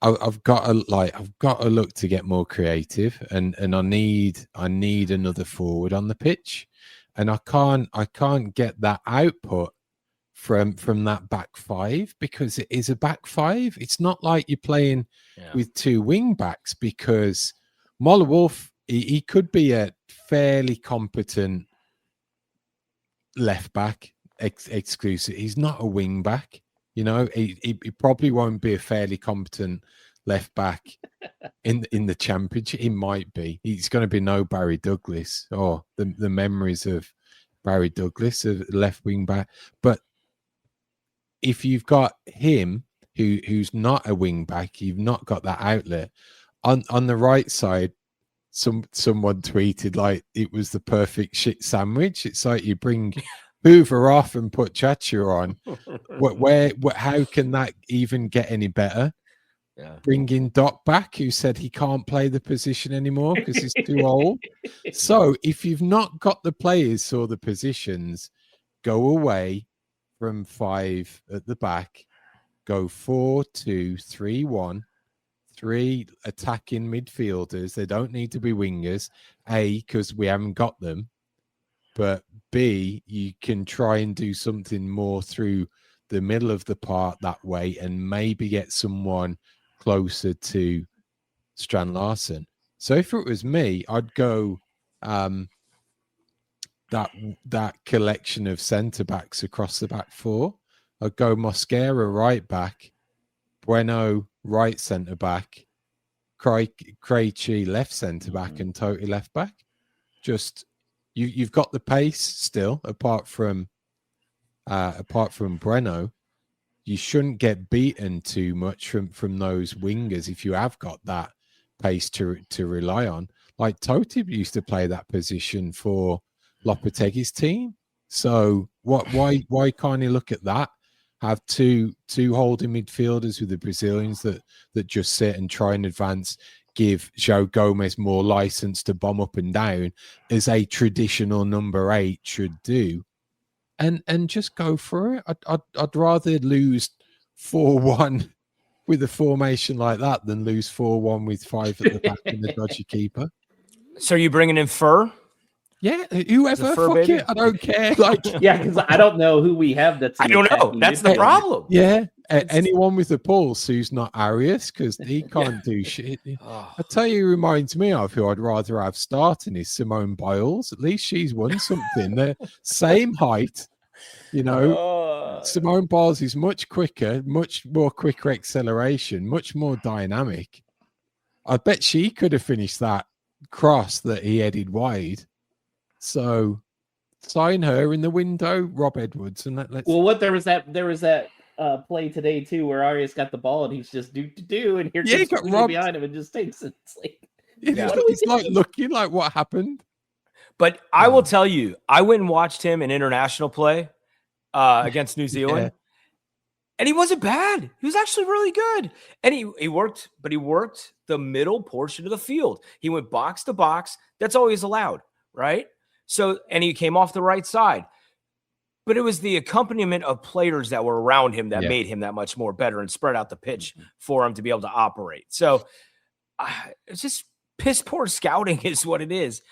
I've got to look to get more creative, and I need another forward on the pitch, and I can't get that output from that back five, because it is a back five. It's not like you're playing with two wing backs, because Moller Wolf, he could be a fairly competent left back exclusive. He's not a wing back. You know, he probably won't be a fairly competent left back in the championship. He might be. He's going to be no Barry Douglas, or the memories of Barry Douglas, of left wing back. But if you've got him, who's not a wing back, you've not got that outlet on the right side. Someone tweeted like it was the perfect shit sandwich. It's like you bring Hoover off and put Chacha on. How can that even get any better? Yeah. Bring in Doc back, who said he can't play the position anymore because he's too old. So if you've not got the players or the positions, go away from 5 at the back, go 4-2-3-1, 3 attacking midfielders. They don't need to be wingers, A, because we haven't got them, but B, you can try and do something more through the middle of the park that way, and maybe get someone closer to Strand Larsen. So if it was me, I'd go that collection of centre backs across the back four. I'd go Mosquera right back, Bueno right centre back, Krejci left centre back, and Totti left back. Just you've got the pace still, apart from Bueno. You shouldn't get beaten too much from those wingers if you have got that pace to rely on. Like Totti used to play that position for Lopetegui's team. So why can't he look at that? Have two holding midfielders with the Brazilians that just sit and try and advance, give João Gomez more license to bomb up and down, as a traditional number 8 should do, and just go for it. I'd rather lose 4-1 with a formation like that than lose 4-1 with 5 at the back and the dodgy keeper. So you bringing in Fur? Yeah, whoever, fuck baby? It, I don't care. Like, yeah, because I don't know who we have. I don't know. That's the problem. Yeah, anyone with a pulse who's not Arias, because he can't do shit. I tell you, who reminds me of who I'd rather have starting is Simone Biles. At least she's won something. They're same height, you know. Simone Biles is much quicker, much more quicker acceleration, much more dynamic. I bet she could have finished that cross that he headed wide. So sign her in the window, Rob Edwards, and let's. Well, there was that play today too, where Arias got the ball and he's just do, and here comes got Rob behind him and just takes it. It's like, he's like looking like what happened. But I will tell you, I went and watched him in international play against New Zealand, and he wasn't bad. He was actually really good, and he worked the middle portion of the field. He went box to box. That's all he's allowed, right? So, and he came off the right side, but it was the accompaniment of players that were around him that made him that much more better and spread out the pitch for him to be able to operate. So it's just piss poor scouting is what it is.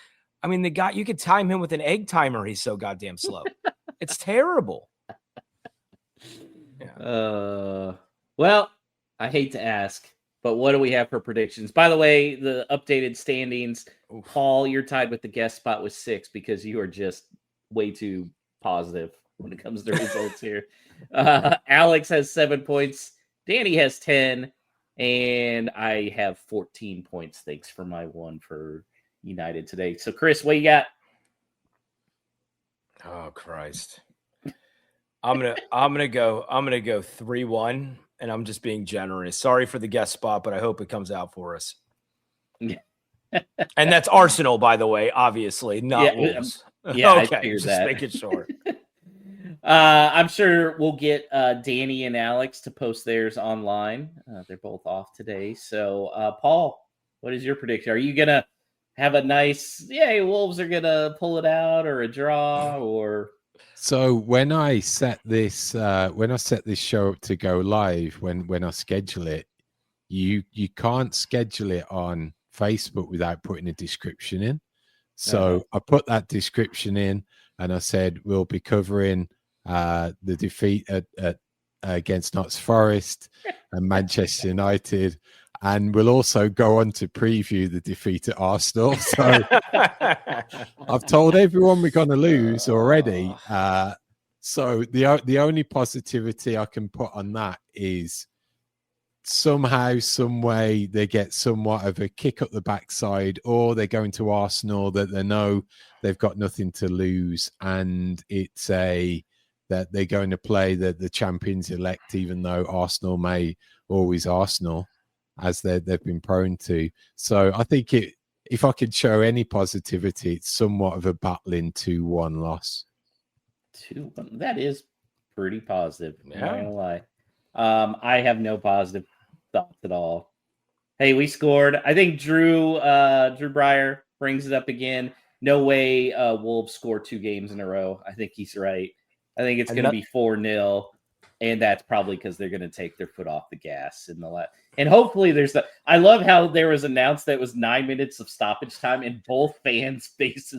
I mean, the guy, you could time him with an egg timer. He's so goddamn slow. It's terrible. Yeah. Well, I hate to ask, but what do we have for predictions? By the way, the updated standings, Paul, you're tied with the guest spot with 6 because you are just way too positive when it comes to results here. Alex has 7 points. Danny has 10. And I have 14 points. Thanks for my one for United today. So, Chris, what you got? Oh, Christ. I'm gonna go 3-1, and I'm just being generous. Sorry for the guest spot, but I hope it comes out for us. And that's Arsenal, by the way, obviously, not Wolves. Yeah, okay, just making sure. I'm sure we'll get Danny and Alex to post theirs online. They're both off today. So, Paul, What is your prediction? Are you gonna have a nice? Yeah, Wolves are gonna pull it out, or a draw, or So when I set this show up to go live, when I schedule it, you can't schedule it on Facebook without putting a description in. So I put that description in, and I said we'll be covering the defeat against Notts Forest and Manchester United, and we'll also go on to preview the defeat at Arsenal. So I've told everyone we're going to lose already. So the only positivity I can put on that is somehow, some way, they get somewhat of a kick up the backside, or they're going to Arsenal that they know they've got nothing to lose, and it's that they're going to play the champions elect, even though Arsenal may always Arsenal, as they've been prone to. So I think if I could show any positivity, it's somewhat of a battling 2-1 loss. 2-1. That is pretty positive. Yeah. I'm not gonna lie. I have no positive thoughts at all. Hey, we scored. I think Drew Breyer brings it up again. No way Wolves score 2 games in a row. I think he's right. I think it's going to be 4-0, and that's probably because they're going to take their foot off the gas in the last. And hopefully I love how there was announced that it was 9 minutes of stoppage time, and both fans' faces.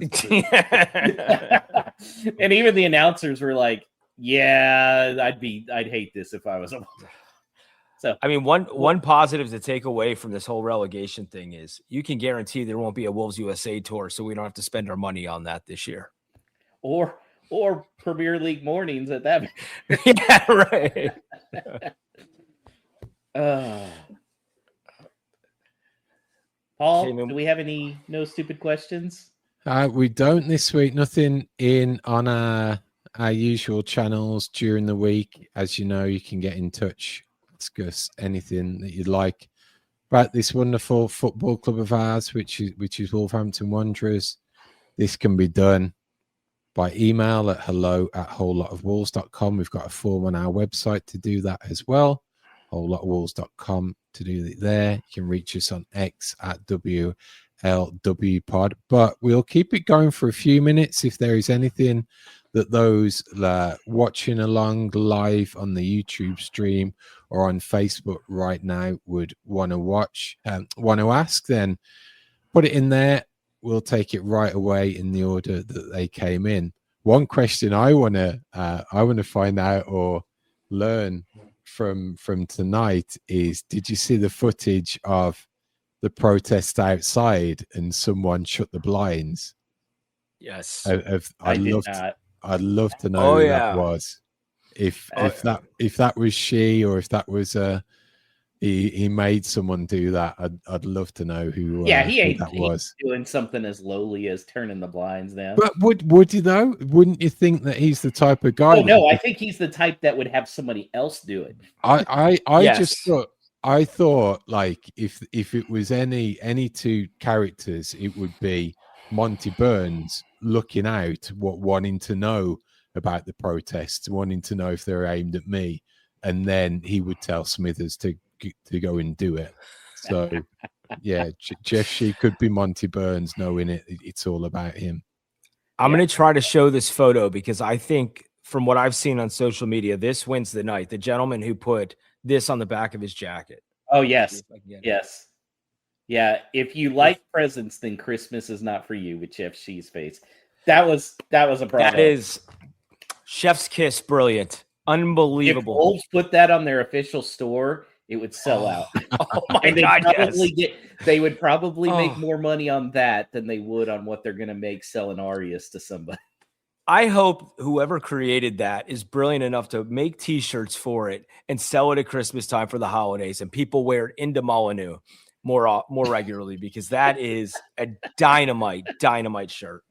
And even the announcers were like, "Yeah, I'd hate this if I was a." So I mean, one positive to take away from this whole relegation thing is you can guarantee there won't be a Wolves USA tour, so we don't have to spend our money on that this year. Or Premier League mornings at that. Yeah, right. Paul, do we have any no stupid questions? We don't this week. Nothing in on our usual channels during the week. As you know, you can get in touch, ask us anything that you'd like about this wonderful football club of ours, which is Wolverhampton Wanderers. This can be done by email at hello@wholelotofwolves.com. We've got a form on our website to do that as well, wholelotofwolves.com to do it there. You can reach us on X at WLWpod, but we'll keep it going for a few minutes. If there is anything that those watching along live on the YouTube stream or on Facebook right now would want to ask, then put it in there. We'll take it right away in the order that they came in. One question I want to find out or learn from tonight is: did you see the footage of the protest outside and someone shut the blinds? Yes, I'd love to know who that was. If that was she, or if that was he made someone do that. I'd love to know who. Yeah, he was doing something as lowly as turning the blinds down. But would you though? Wouldn't you think that he's the type of guy? Oh no, I think he's the type that would have somebody else do it. I Yes. just thought. I thought, like, if it was any two characters, it would be Monty Burns looking out, wanting to know about the protests, wanting to know if they're aimed at me, and then he would tell Smithers to go and do it. So, yeah, Jeff Shee could be Monty Burns, knowing it's all about him. I'm going to try to show this photo because I think from what I've seen on social media, this wins the night. The gentleman who put this on the back of his jacket. Oh, yes. Yes. Yeah. If you like presents, then Christmas is not for you, with Jeff Shee's face. That was a problem. That is chef's kiss. Brilliant. Unbelievable. If Wolves put that on their official store, it would sell out. Oh my God, they would probably make more money on that than they would on what they're going to make selling Arias to somebody. I hope whoever created that is brilliant enough to make T-shirts for it and sell it at Christmas time for the holidays, and people wear it into Molineux more regularly, because that is a dynamite shirt.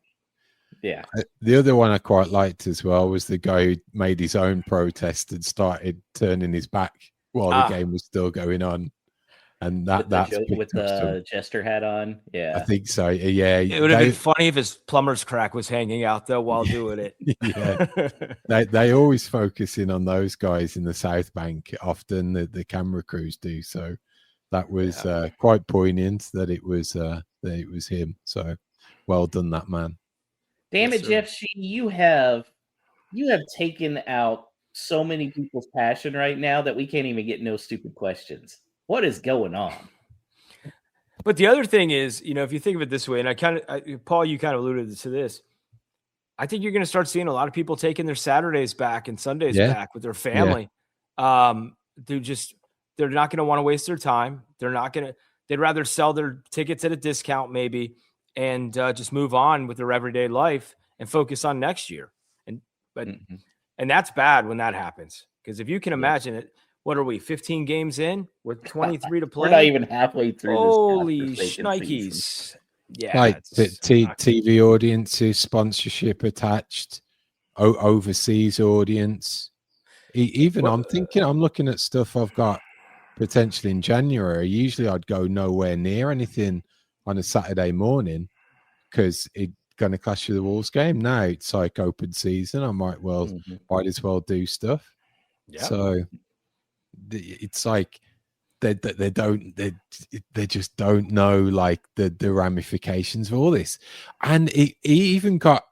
Yeah. The other one I quite liked as well was the guy who made his own protest and started turning his back while the game was still going on. And that's with the jester hat on. Yeah, I think so. Yeah, it would have been funny if his plumber's crack was hanging out though while doing it. Yeah, they always focus in on those guys in the South Bank. Often the camera crews do. So That was quite poignant that it was him. So well done, that man. Damn Yes, it, sir. Jeff Shee, you have taken out so many people's passion right now that we can't even get no stupid questions. What is going on? But the other thing is, if you think of it this way, and Paul, you kind of alluded to this. I think you're going to start seeing a lot of people taking their Saturdays back and Sundays back with their family. They're not going to want to waste their time. They'd rather sell their tickets at a discount maybe and just move on with their everyday life and focus on next year. And that's bad when that happens. Because if you can imagine it, what are we, 15 games in with 23 to play? We're not even halfway through Holy this shnikes. Yeah. Like the TV audiences, sponsorship attached, overseas audience. Even I'm looking at stuff I've got potentially in January. Usually I'd go nowhere near anything on a Saturday morning because it's going to clash with the Wolves game. Now it's like open season. I might as well do stuff. Yeah. So it's like they just don't know like the ramifications of all this. And it even got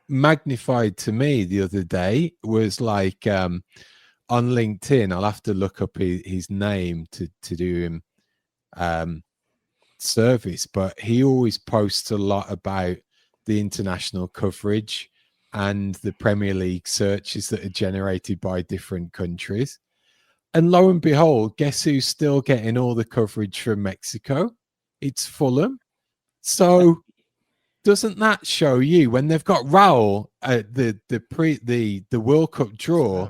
magnified to me the other day. Was like on LinkedIn, I'll have to look up his name to do him service, but he always posts a lot about the international coverage and the Premier League searches that are generated by different countries. And lo and behold, guess who's still getting all the coverage from Mexico? It's Fulham. So doesn't that show you when they've got Raul at the World Cup draw,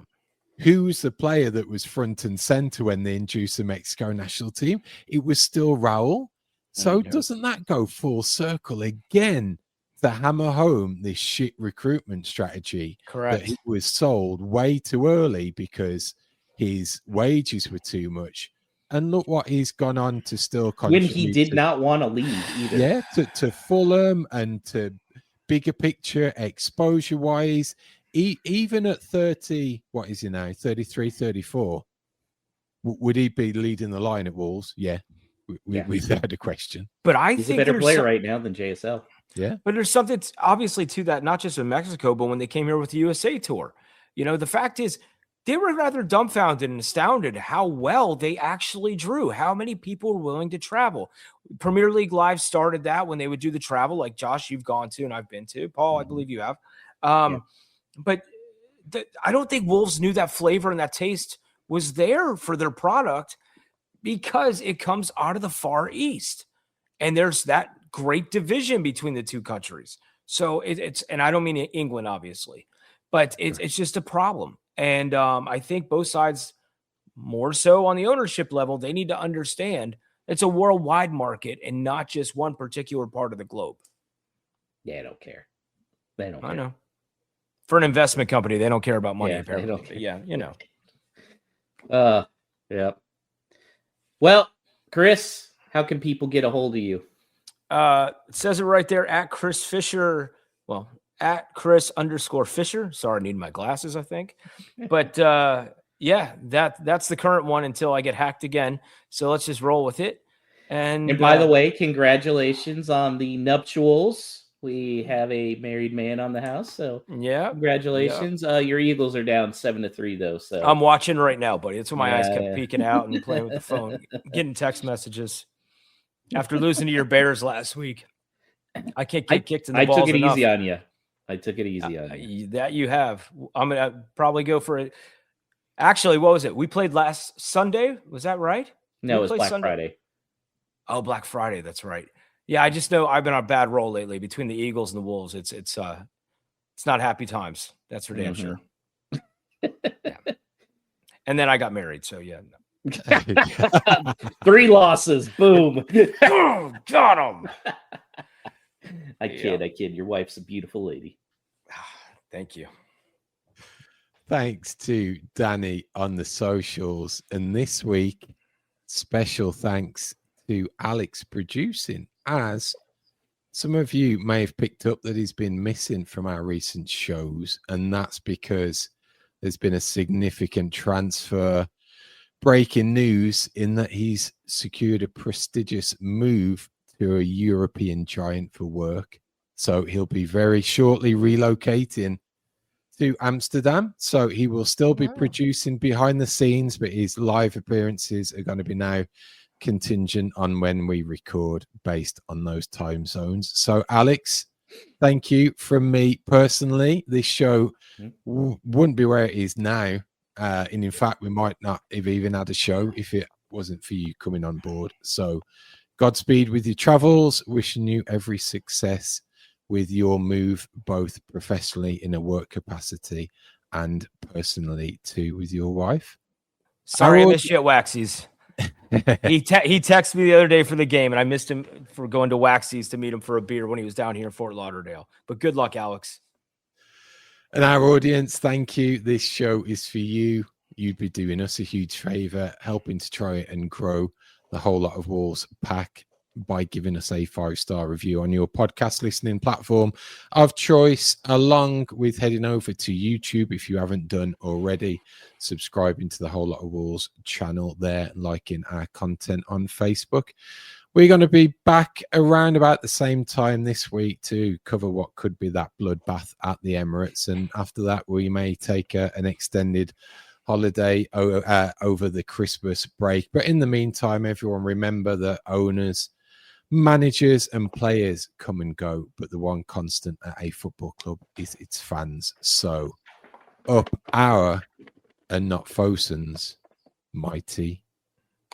who's the player that was front and center when they introduced the Mexico national team? It was still Raul. So doesn't that go full circle again to hammer home this shit recruitment strategy? Correct. That he was sold way too early because his wages were too much. And look what he's gone on to still contribute. When he did not want to leave either. Yeah, to Fulham and to bigger picture exposure-wise. Even at 30, what is he now? 33, 34. Would he be leading the line at Wolves? Yeah. Without a question. But he's think a better player right now than JSL. Yeah. But there's something obviously to that, not just in Mexico, but when they came here with the USA tour. The fact is, they were rather dumbfounded and astounded how well they actually drew, how many people were willing to travel. Premier League Live started that when they would do the travel, like Josh, you've gone to and I've been to. Paul, I believe you have. But I don't think Wolves knew that flavor and that taste was there for their product because it comes out of the Far East. And there's that great division between the two countries. So it's and I don't mean England, obviously, but it's just a problem. And I think both sides, more so on the ownership level, they need to understand it's a worldwide market and not just one particular part of the globe. Yeah, I don't care. They don't care. I know. For an investment company, they don't care about money, Yeah, apparently. they don't care. Yeah, Yep. Well, Chris, how can people get a hold of you? It says it right there at Chris Fischer. Well, at Chris_Fischer. Sorry, I need my glasses, I think. But that's the current one until I get hacked again. So let's just roll with it. And by the way, congratulations on the nuptials. We have a married man on the house. So congratulations. Yeah. Your Eagles are down 7-3 though. So I'm watching right now, buddy. That's why my eyes kept peeking out and playing with the phone, getting text messages after losing to your Bears last week. I can't get kicked in the balls. I took it enough. Easy on you. I took it easy on you. That you have. I'm going to probably go for it. Actually, what was it? We played last Sunday. Was that right? No, it was Black Friday. Oh, Black Friday. That's right. Yeah, I just know I've been on a bad roll lately between the Eagles and the Wolves. It's not happy times. That's for damn sure. Yeah. And then I got married. So, yeah. No. 3 losses. Boom. Got him. I kid. Your wife's a beautiful lady. Thank you. Thanks to Danny on the socials. And this week, special thanks to Alex producing, as some of you may have picked up that he's been missing from our recent shows. And that's because there's been a significant transfer breaking news in that he's secured a prestigious move to a European giant for work. So he'll be very shortly relocating to Amsterdam. So he will still be producing behind the scenes, but his live appearances are going to be now contingent on when we record based on those time zones. So Alex, thank you from me personally. This show wouldn't be where it is now. And in fact, we might not have even had a show if it wasn't for you coming on board. So Godspeed with your travels. Wishing you every success with your move, both professionally in a work capacity and personally too with your wife. Sorry I missed you at Waxy's. he texted me the other day for the game, and I missed him for going to Waxy's to meet him for a beer when he was down here in Fort Lauderdale. But good luck, Alex. And our audience, thank you. This show is for you. You'd be doing us a huge favor, helping to try and grow the Whole Lot of Wolves pack by giving us a 5-star review on your podcast listening platform of choice, along with heading over to YouTube if you haven't done already, subscribing to the Whole Lot of Wolves channel there, liking our content on Facebook. We're going to be back around about the same time this week to cover what could be that bloodbath at the Emirates. And after that, we may take an extended holiday over the Christmas break. But in the meantime, everyone remember that owners, managers and players come and go, but the one constant at a football club is its fans. So up our and not Fosun's mighty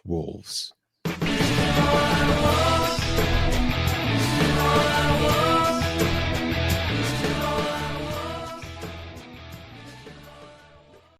Wolves.